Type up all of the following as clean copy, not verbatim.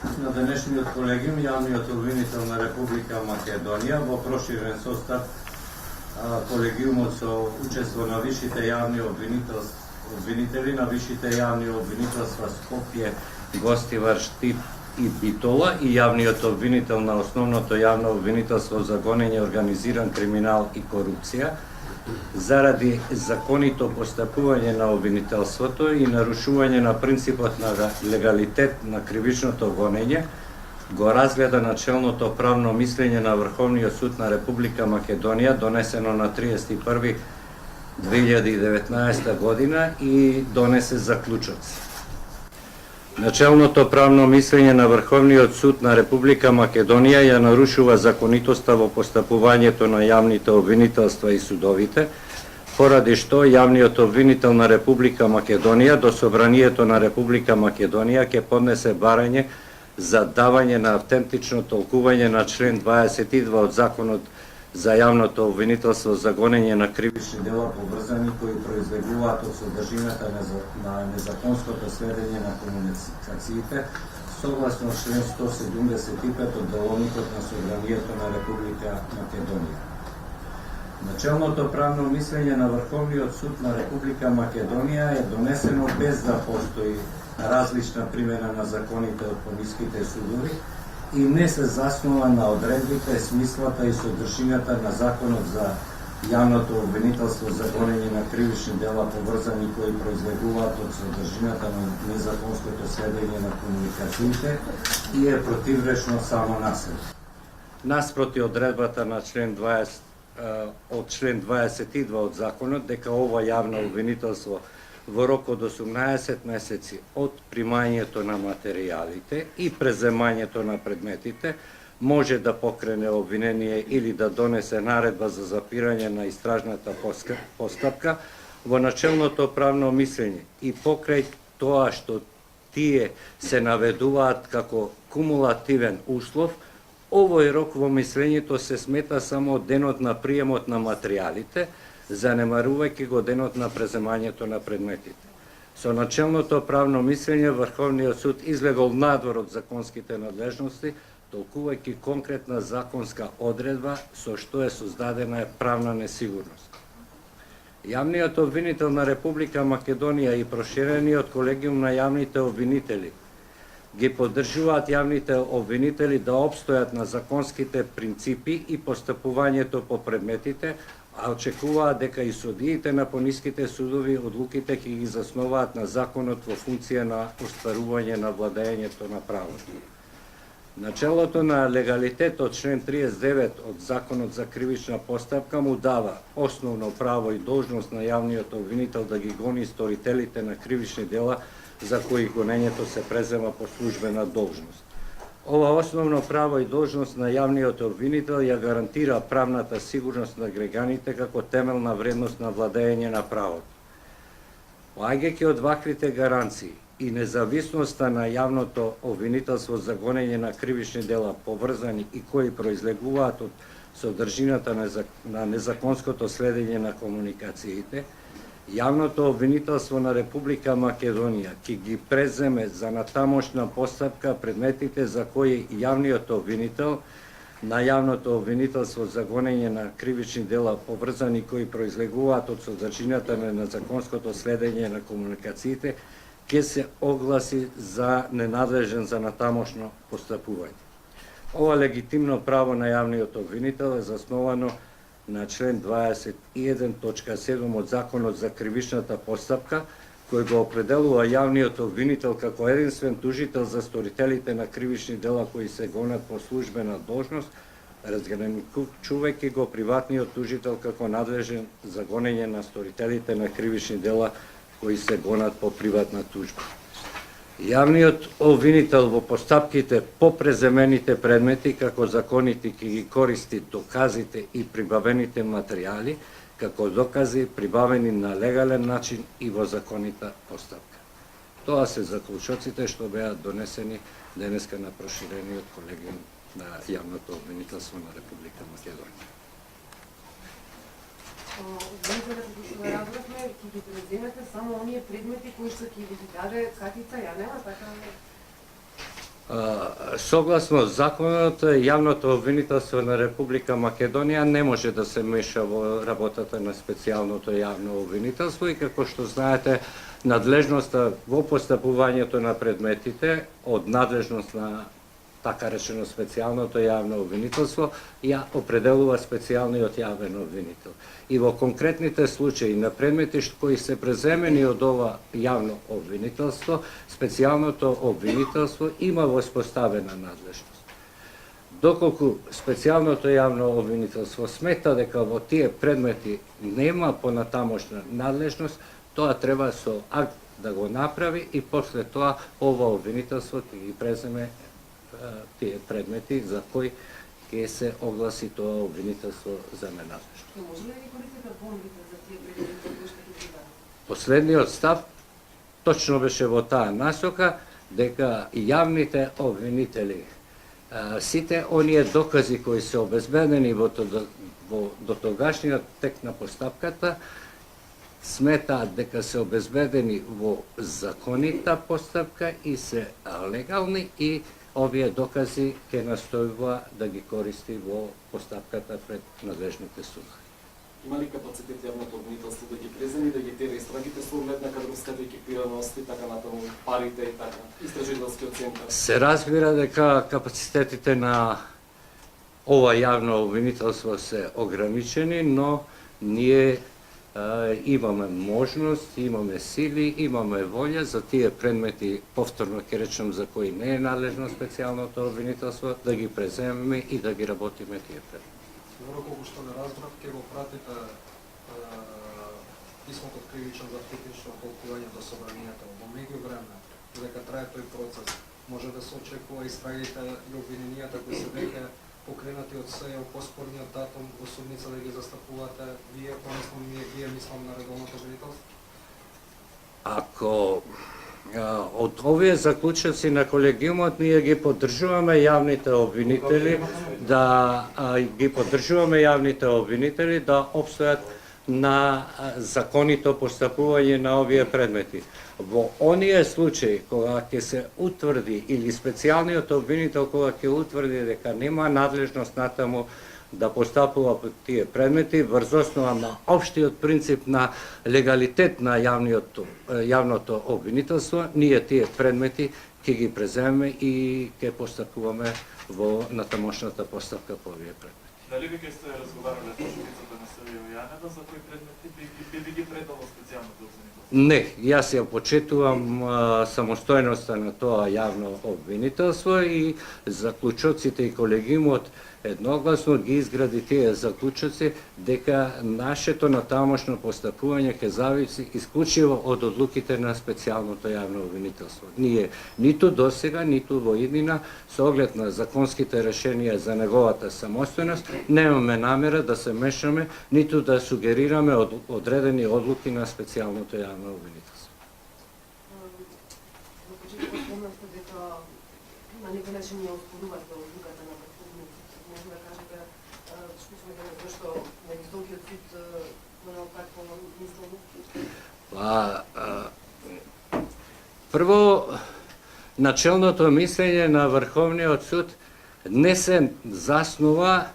На денешниот колегиум јавниот обвинител на Република Македонија во проширен состав колегиумот со учество на висшите јавни обвинители на висшите јавни обвинителства Скопје, Гостивар, Штип и Битола и јавниот обвинител на основното јавно обвинителство за гонење организиран криминал и корупција заради законито постапување на обвинителството и нарушување на принципот на легалитет на кривичното гонење, го разгледа начелното правно мислење на Врховниот суд на Република Македонија, донесено на 31.2019 година и донесе заклучоци. Начелното правно мислење на Врховниот суд на Република Македонија ја нарушува законитоста во постапувањето на јавните обвинителства и судовите, поради што јавниот обвинител на Република Македонија до Собранието на Република Македонија ќе поднесе барање за давање на автентично толкување на член 22 од Законот за јавното обвинителство за гонење на кривични дела поврзани кои произлегуваат од содржината на незаконското следење на комуникациите согласно член 175 од Деловникот на Собранието на Република Македонија. Начелното правно мислење на Врховниот суд на Република Македонија е донесено без да постои различна примена на законите од пониските судови и не се заснова на одредбите, смислата и содржината на Законот за јавното обвинителство за гонење на кривични дела поврзани кои произлегуваат од содржината на незаконското следење на комуникациите и е противречно само на себе. Наспроти одредбата на член 22 од Законот дека ова јавно обвинителство во рок од 18 месеци од примањето на материјалите и преземањето на предметите може да покрене обвинение или да донесе наредба за запирање на истражната постапка во начелното правно мислење и покрај тоа што тие се наведуваат како кумулативен услов, овој рок во мислењето се смета само денот на приемот на материјалите, занемарувајќи го денот на преземањето на предметите. Со начелното правно мислење, Врховниот суд излегол надвор од законските надлежности, толкувајќи конкретна законска одредба со што е создадена правна несигурност. Јавниот обвинител на Република Македонија и проширениот колегиум на јавните обвинители ги поддржуваат јавните обвинители да обстојат на законските принципи и постапувањето по предметите, а очекуваат дека и судиите на пониските судови одлуките ќе ги засноваат на законот во функција на остварување на владењето на правото. Начелото на легалитет од член 39 од Законот за кривична постапка му дава основно право и должност на јавниот обвинител да ги гони сторителите на кривични дела за кои гонењето се презема по службена должност. Ова основно право и должност на јавниот обвинител ја гарантира правната сигурност на граѓаните како темелна вредност на владење на правото. Поаѓајќи од ваквите гаранции и независноста на јавното обвинителство за гонење на кривични дела поврзани и кои произлегуваат од содржината на незаконското следење на комуникациите, Јавното обвинителство на Република Македонија ќе ги преземе за натамошна постапка предметите за кои јавниот обвинител на јавното обвинителство за гонење на кривични дела поврзани кои произлегуваат од содржината на незаконското следење на комуникациите ќе се огласи за ненадлежен за натамошно постапување. Ова легитимно право на јавниот обвинител е засновано на член 21.7 од Законот за кривичната постапка, кој го определува јавниот обвинител како единствен тужител за сторителите на кривични дела кои се гонат по службена должност, разграничувајќи го приватниот тужител како надлежен за гонење на сторителите на кривични дела кои се гонат по приватна тужба. Јавниот обвинител во постапките по преземените предмети како законите ќе ги користи доказите и прибавените материјали како докази прибавени на легален начин и во законита постапка. Тоа се заклучоците што беа донесени денеска на проширениот колегиум на јавното обвинителство на Република Македонија. Обвинителите кои што разбравме, ќе ги преземете само оние предмети кои што ќе ви даде катица, ја нема така? Согласно законот, јавното обвинителство на Република Македонија не може да се меша во работата на специјалното јавно обвинителство и како што знаете, надлежноста во постапувањето на предметите од надлежност на така речено специјалното јавно обвинителство ја определува специјалниот јавен обвинител. И во конкретните случаи на предмети кои се преземени од ова јавно обвинителство, специјалното обвинителство има воспоставена надлежност. Доколку специјалното јавно обвинителство смета дека во тие предмети нема понатамошна надлежност, тоа треба со акт да го направи и после тоа ова обвинителство ќе ги преземе тие предмети за кои ќе се огласи тоа обвинителство за ненадлежно. Може ли да ги користите бомбите за тие предмети кои што ги придадат? Последниот став точно беше во таа насока дека јавните обвинители, сите оние докази кои се обезбедени во дотогашниот тек на постапката, сметаат дека се обезбедени во законита постапка и се легални и овие докази ќе настојува да ги користи во постапката пред надлежните судови. Има ли капацитет јавното обвинителство да ги преземи, да ги тера истрагите со оглед на кадровската екипираност и така натаму, парите и така, истражителскиот центар? Се разбира дека капацитетите на ова јавно обвинителство се ограничени, но ние имаме можност, имаме сили, имаме волја за тие предмети, повторно ќе речем за кои не е надлежно специјалното обвинителство, да ги преземеме и да ги работиме тие предмети. Добро, колку што не разбрав, ќе го пратите писмото од кривичен за технично толкување до собранието. Во меѓувреме, додека трае тој процес, може да се очекува истрагите и обвиненијата кои се веќе покренати од СЕО поспорниот датум во судница да ги застапувате вие, помислам вие мислам на редовното обвинителство? Ако од овие заклучоци на колегиумот ние ги поддржуваме јавните обвинители да обстојат на законито постапување на овие предмети. Во оние случаи кога ќе се утврди или специјалниот обвинител кога ќе утврди дека нема надлежност натаму да постапува по тие предмети врз основа на општиот принцип на легалитет на јавното обвинителство, ние тие предмети ќе ги преземеме и ќе постапуваме во натамошната постапка по овие предмети. Дали веќе сте разговарале со шефицата на СВ Јанева за кои предмети би ги предало специјалното обвинителство? Не, јас ја почитувам самостојноста на тоа јавно обвинителство и заклучоците и колегиумот едногласно ги изгради тие заклучоци дека нашето натамошно постапување ќе зависи исклучиво од одлуките на специјалното јавно обвинителство. Ние ниту досега, ниту во иднина, со оглед на законските решенија за неговата самостојност, немаме намера да се мешаме, ниту да сугерираме одредени одлуки на специјалното јавно обвинителство. Во почетокот спомнавте дека на некој начин ја оспорувате одлуката на Врховниот суд. Може да кажете што сме денес зашто на Високиот суд донел такво мислење? Прво, начелното мислење на Врховниот суд не се заснува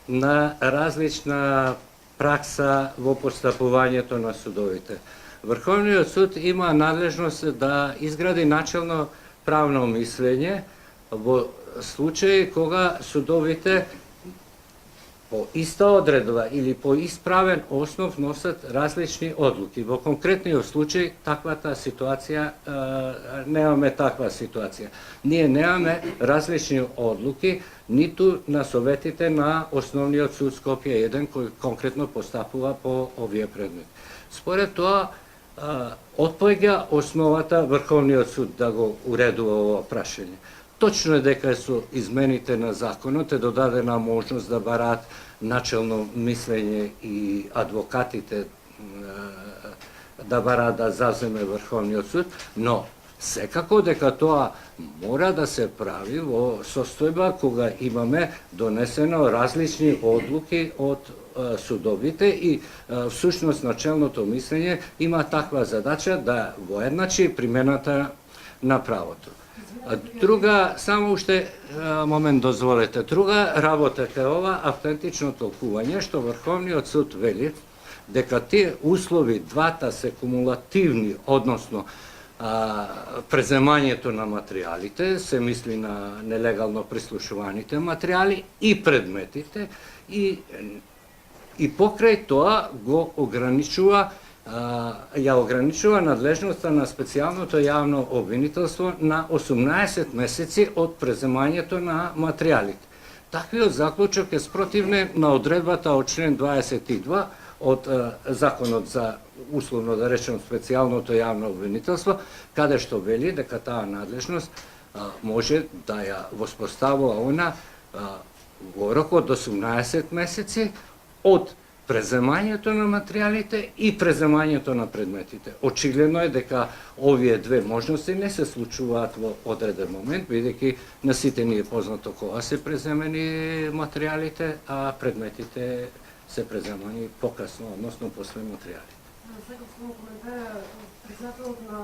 на различна пракса во постапувањето на судовите. Врховниот суд има надлежност да изгради начелно правно мислење во случаи кога судовите по иста одредба или по исправен основ носат различни одлуки. Во конкретниот случај таквата ситуација немаме таква ситуација. Ние немаме различни одлуки ниту на советите на Основниот суд Скопје 1 кој конкретно постапува по овие предмети. Според тоа отпоѓа основата Врховниот суд да го уредува ова прашање. Точно е дека со измените на законот е додадена можност да бараат начелно мислење и адвокатите да бараат да заземе Врховниот суд, но секако дека тоа мора да се прави во состојба кога имаме донесено различни одлуки од судовите и всушност начелното мислење има таква задача да воедначи примената на правото. Друга, само уште момент дозволете, друга работа е ова автентично толкување, што Врховниот суд вели дека тие услови двата се кумулативни, односно преземањето на материјалите, се мисли на нелегално прислушуваните материјали и предметите, и покрај тоа го ограничува ја ограничува надлежноста на специјалното јавно обвинителство на 18 месеци од преземањето на материјалите. Таквиот заклучок е спротивен на одредбата од член 22 од Законот за, условно да речем, специјалното јавно обвинителство, каде што вели дека таа надлежност може да ја воспоставува она во рок од 18 месеци од преземањето на материјалите и преземањето на предметите. Очигледно е дека овие две можности не се случуваат во одреден момент, бидејќи на сите ни е познато кога се преземени материјалите, а предметите се преземани покасно, односно после материјалите. Сакам само коментар, председателот на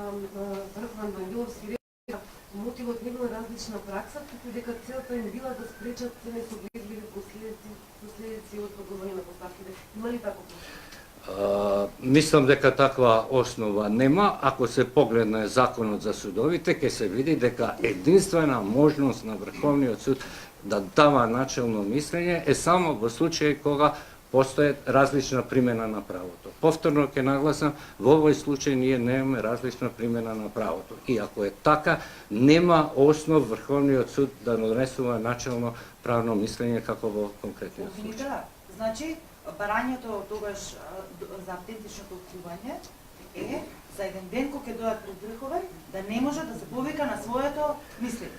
Врховен Вангеловски ред, мотивот не била различна пракса, туку дека целта им била да спречат несогледливи последици од подготвување на поставките. Има ли тако? Мислам дека таква основа нема. Ако се погледне Законот за судовите, ќе се види дека единствена можност на Врховниот суд да дава начелно мислење е само во случај кога постои различна примена на правото. Повторно ќе нагласам, во овој случај ние немаме различна примена на правото. И ако е така, нема основ Врховниот суд да донесува начелно правно мислење како во конкретниот случај. Обвинителя, значи, барањето тогаш за автентично толкување е за еден ден кога ќе дојдат пред Врховен, да не може да се повика на своето мислење.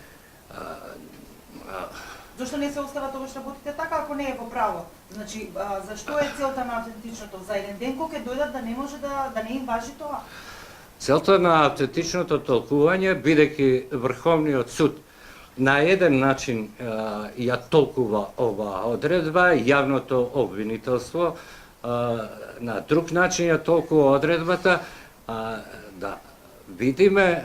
Зошто не се остава тогаш работите така, ако не е во право? Значи, зашто е целта на автентичното? За еден ден кога ќе дојдат да не може да не им важи тоа? Целта на автентичното толкување, бидејќи Врховниот суд на еден начин ја толкува оваа одредба, јавното обвинителство на друг начин ја толкува одредбата, да видиме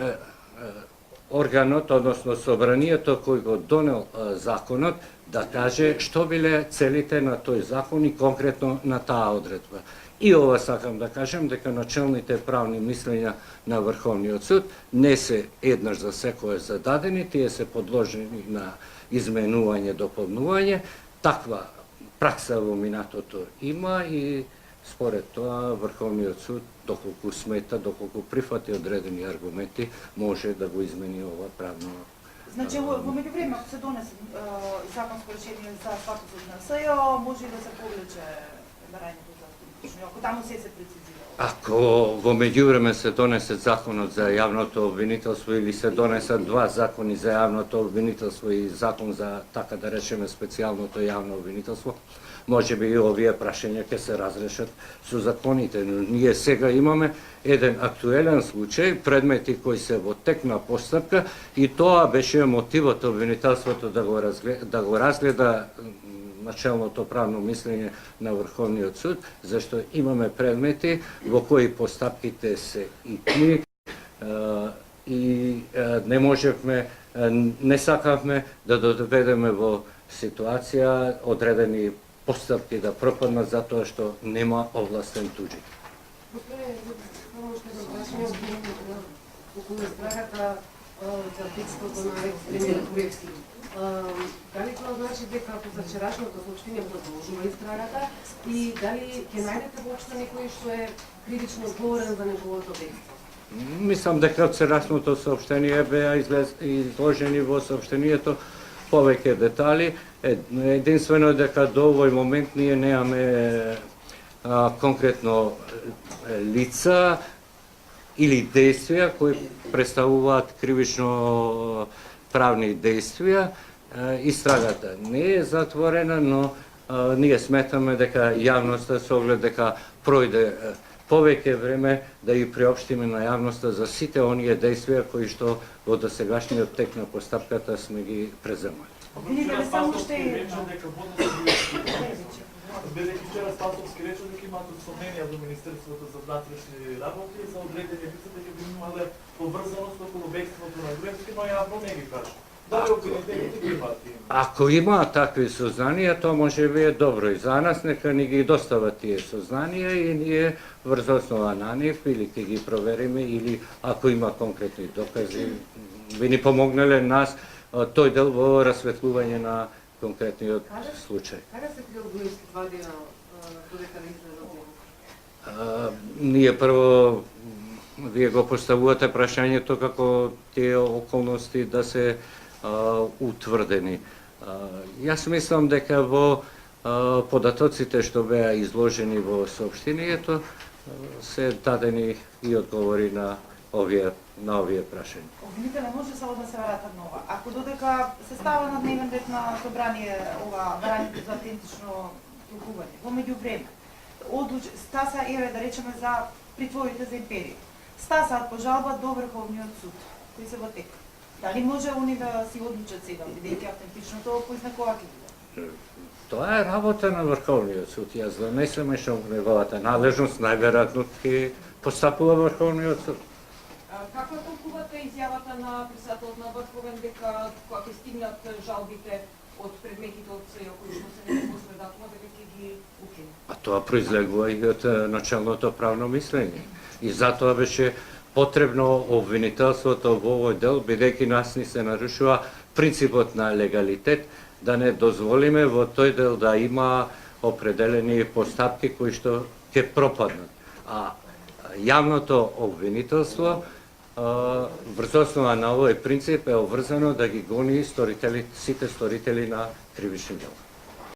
органот, односно собранието кој го донел законот, да каже што биле целите на тој закон и конкретно на таа одредба. И ова сакам да кажем дека начелните правни мислења на Врховниот суд не се еднаш за секое зададени, тие се подложени на изменување, дополнување. Таква пракса во минатото има и според тоа Врховниот суд, доколку смета, доколку прифати одредени аргументи, може да го измени ова правно. Значи, во меѓувреме, ако се донесе законско решение за статусот на СЈО, може и да се повлече барањето за автентично, ако таму се прецизира. Ако во меѓувреме се донесе законот за јавното обвинителство или се донесат два закони за јавното обвинителство и закон за, така да речеме, специјалното јавно обвинителство, може би и овие прашања ќе се разрешат со законите, но ние сега имаме еден актуелен случај, предмети кои се во тек на постапка, и тоа беше мотивот обвинителството да го разгледа начелното правно мислење на Врховниот суд, зашто имаме предмети во кои постапките се итни и не можевме, не сакавме да доведеме во ситуација одредени постапки да пропаднат затоа што нема овластен туџи. Само што да прашање околу истрагата за бедството на екс-премиер Груевски. Дали тоа значи дека по вчерашното соопштение продолжува истрагата и дали ќе најдете воопшто некој што е кривично одговорен за неговото бедство? Мислам дека вчерашното соопштение беа изложени во соопштението повеќе детали. Единствено дека до овој момент ние немаме конкретно лица или действија кои представуваат кривично правни действија. Истрагата не е затворена, но ние сметаме дека јавноста со оглед дека пројде повеќе време да ја приопштиме на јавноста за сите оние действија кои што во досегашниот тек на постапката сме ги преземали. Обвинителя само уште рече едно. дека водно се бидејќи вчера Спасовски рече дека имаат сомненија во Министерството за внатрешни работи за одредени лица дека би имале поврзаност околу бегството на Груевски, но јавно не ги кажа. Дали обвинителите ги имаат тие? Ако има такви сознанија, тоа може би е добро и за нас, нека ни ги достават тие сознанија и ние врз основа на нив или ќе ги провериме или ако има конкретни докази, би ни помогнале нас тој дел во расветлување на конкретниот случај. Каде се крил Груевски 2 дена додека не излезе од земја? Ние прво, вие го поставувате прашањето како тие околности да се утврдени. Јас мислам дека во податоците што беа изложени во соопштението се дадени и одговори на овие прашања. Обвинителя може само да се врата нова. Ако додека се става на дневен ред на собрание ова барањето за автентично толкување, во меѓувреме стаса еве да речеме за притворите за империја. Стасаат по жалба до Врховниот суд, кои се во тек. Дали може они да си одлучат сега, бидејќи автентичното поизнакова ќе биде? Тоа е работа на Врховниот суд. Јас да не се мешам во неговата надлежност, најверојатно ќе постапува Врховниот суд. Како толкувате изјавата на председателот на Врховен дека кога ќе стигнат жалбите од предметите од СЕО кои што се не после датума дека ќе ги укине? А тоа произлегува и од началното правно мислење. И затоа беше потребно обвинителството во овој дел, бидејќи нас ни се нарушува принципот на легалитет, да не дозволиме во тој дел да има определени постапки кои што ќе пропаднат. А јавното обвинителство врз основа на овој принцип е обврзано да ги гони сите сторители на кривични дела.